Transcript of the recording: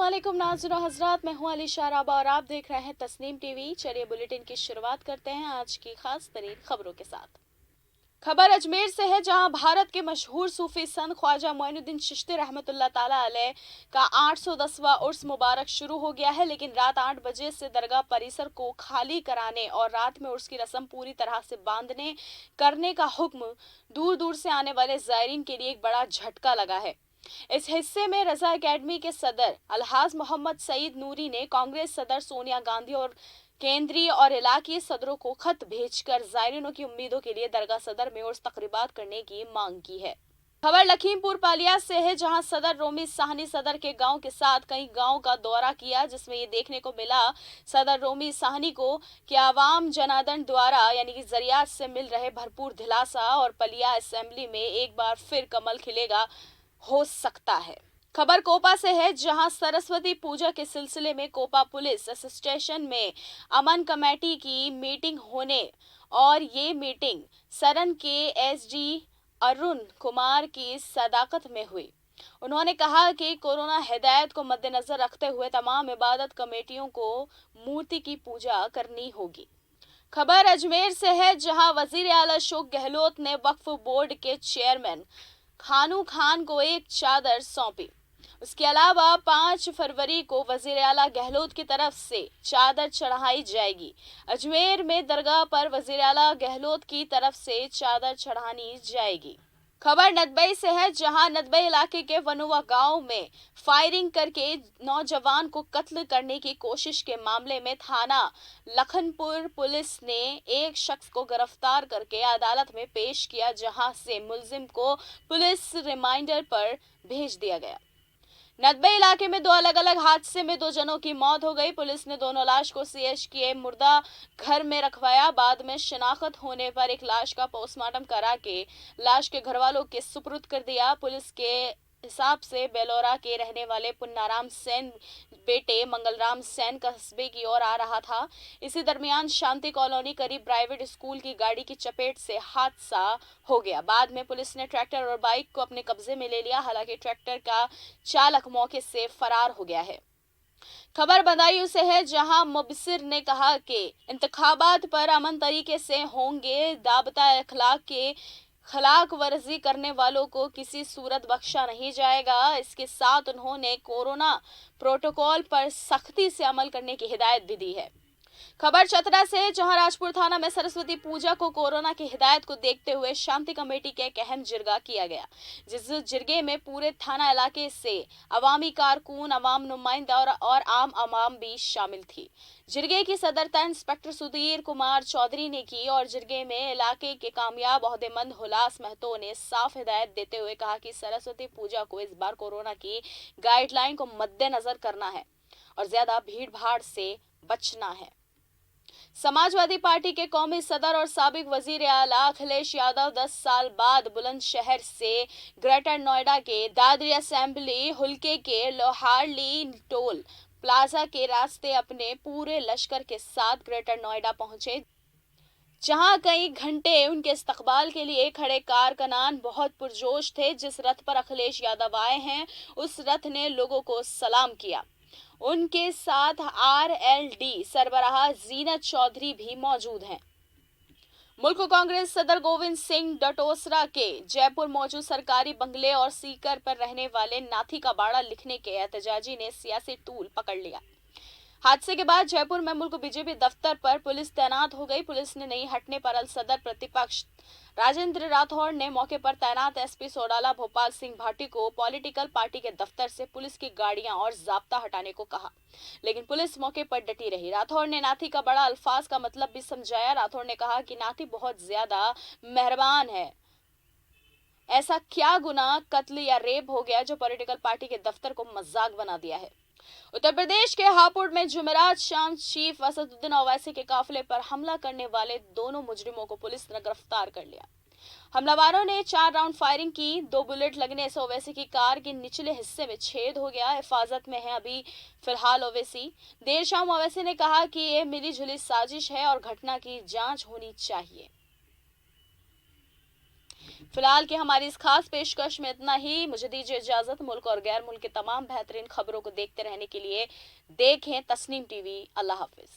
अस्सलामुअलैकुम नाज़रीन हज़रात, मैं हूं अली शाराबा और आप देख रहे हैं तस्नीम टीवी। चलिए बुलेटिन की शुरुआत करते हैं आज की खास तरीन खबरों के साथ। खबर अजमेर से है, जहां भारत के मशहूर सूफी संत ख्वाजा मोइनुद्दीन चिश्ती रहमतुल्लाह ताला अलैह का 810वां उर्स मुबारक शुरू हो गया है। लेकिन रात 8 बजे से दरगाह परिसर को खाली कराने और रात में उर्स की रस्म पूरी तरह से बांधने करने का हुक्म दूर दूर से आने वाले ज़ायरीन के लिए एक बड़ा झटका लगा है। इस हिस्से में रजा एकेडमी के सदर अलहाज मोहम्मद सईद नूरी ने कांग्रेस सदर सोनिया गांधी और केंद्रीय और इलाकी सदरों को खत भेजकर ज़ायरीनों की उम्मीदों के लिए दरगाह सदर में उर्स तकरीबात करने की मांग की है। खबर लखीमपुर पालिया से है, जहां सदर रोमी साहनी सदर के गांव के साथ कई गांव का दौरा किया, जिसमें ये देखने को मिला सदर रोमी साहनी को कि आवाम जनार्दन द्वारा यानी कि जरियात से मिल रहे भरपूर दिलासा और पलिया असेंबली में एक बार फिर कमल खिलेगा हो सकता है। खबर कोपा से है, जहां सरस्वती पूजा के सिलसिले में कोपा पुलिस स्टेशन में अमन कमेटी की मीटिंग होने और ये मीटिंग सरन के एसडी अरुण कुमार की सदाकत में हुई। उन्होंने कहा कि कोरोना हिदायत को मद्देनजर रखते हुए तमाम इबादत कमेटियों को मूर्ति की पूजा करनी होगी। खबर अजमेर से है, जहां वजीर आला अशोक गहलोत ने वक्फ बोर्ड के चेयरमैन खानू खान को एक चादर सौंपी। उसके अलावा 5 फरवरी को वजीर आला गहलोत की तरफ से चादर चढ़ाई जाएगी। अजमेर में दरगाह पर वजीर आला गहलोत की तरफ से चादर चढ़ानी जाएगी। खबर नदबई से है, जहां नदबई इलाके के वनुआ गांव में फायरिंग करके नौजवान को कत्ल करने की कोशिश के मामले में थाना लखनपुर पुलिस ने एक शख्स को गिरफ्तार करके अदालत में पेश किया, जहां से मुलजिम को पुलिस रिमांडर पर भेज दिया गया। नदबई इलाके में 2 अलग अलग हादसे में 2 जनों की मौत हो गई। पुलिस ने दोनों लाश को सीएचके मुर्दा घर में रखवाया। बाद में शिनाख्त होने पर एक लाश का पोस्टमार्टम करा के लाश के घर वालों के सुपुर्द कर दिया। पुलिस के हिसाब से बेलोरा के रहने वाले पुन्नाराम सेन बेटे मंगलराम सेन कस्बे की ओर आ रहा था। इसी दरमियान शांति कॉलोनी करीब प्राइवेट स्कूल की गाड़ी की चपेट से हादसा हो गया। बाद में पुलिस ने ट्रैक्टर और बाइक को अपने कब्जे में ले लिया। हालांकि ट्रैक्टर का चालक मौके से फरार हो गया है। खबर बदायूं से है, जहां मुबसिर ने कहा कि इंतखाबात पर अमन तरीके से होंगे। दाबता अखलाक के खिलाफ वर्जी करने वालों को किसी सूरत बख्शा नहीं जाएगा। इसके साथ उन्होंने कोरोना प्रोटोकॉल पर सख्ती से अमल करने की हिदायत भी दी है। खबर चतरा से, जहां राजपुर थाना में सरस्वती पूजा को कोरोना की हिदायत को देखते हुए शांति कमेटी के एक अहम जिरगा किया गया, जिस जिरगे में पूरे थाना इलाके से अवामी कारकुन, अवाम नुमाइंदा और आम अवाम भी शामिल थी। जिरगे की सदरता इंस्पेक्टर सुधीर कुमार चौधरी ने की और जिरगे में इलाके के कामयाब ओहदेमंद हुलास महतो ने साफ हिदायत देते हुए कहा कि सरस्वती पूजा को इस बार कोरोना की गाइडलाइन को मद्देनजर करना है और ज्यादा भीड़ भाड़ से बचना है। समाजवादी पार्टी के कौमी सदर और साबिक वजीर आला अखिलेश यादव 10 साल बाद बुलंदशहर से ग्रेटर नोएडा के दादरी असेंबली हल्के के लोहारली टोल प्लाजा के रास्ते अपने पूरे लश्कर के साथ ग्रेटर नोएडा पहुंचे, जहां कई घंटे उनके इस्तकबाल के लिए खड़े कारकुनान बहुत पुरजोश थे। जिस रथ पर अखिलेश यादव आए हैं, उस रथ ने लोगों को सलाम किया। उनके साथ आरएलडी सरबराह जीनत चौधरी भी मौजूद हैं। मुल्क कांग्रेस सदर गोविंद सिंह डटोसरा के जयपुर मौजूद सरकारी बंगले और सीकर पर रहने वाले नाथी का बाड़ा लिखने के एहतजाजी ने सियासी टूल पकड़ लिया। हादसे के बाद जयपुर में मुल्क बीजेपी दफ्तर पर पुलिस तैनात हो गई। पुलिस ने नहीं हटने पर सदर प्रतिपक्ष राजेंद्र राठौड़ ने मौके पर तैनात एसपी सोडाला भोपाल सिंह भाटी को पॉलिटिकल पार्टी के दफ्तर से पुलिस की गाड़ियां और जाब्ता हटाने को कहा, लेकिन पुलिस मौके पर डटी रही। राठौड़ ने नाथी का बड़ा अल्फाज का मतलब भी समझाया। राठौड़ ने कहा कि नाथी बहुत ज्यादा मेहरबान है, ऐसा क्या गुनाह कत्ल या रेप हो गया जो पॉलिटिकल पार्टी के दफ्तर को मजाक बना दिया है। उत्तर प्रदेश के हापुड़ में जुमेरात शाम चीफ असदुद्दीन ओवैसी के काफिले पर हमला करने वाले दोनों मुजरिमों को पुलिस ने गिरफ्तार कर लिया। हमलावरों ने 4 राउंड फायरिंग की। 2 बुलेट लगने से ओवैसी की कार के निचले हिस्से में छेद हो गया। हिफाजत में है अभी फिलहाल ओवैसी। देर शाम ओवैसी ने कहा कि यह मिलीजुली साजिश है और घटना की जांच होनी चाहिए। फिलहाल की हमारी इस खास पेशकश में इतना ही। मुझे दीजिए इजाजत। मुल्क और गैर मुल्क की तमाम बेहतरीन खबरों को देखते रहने के लिए देखें तस्नीम टीवी। अल्लाह हाफिज।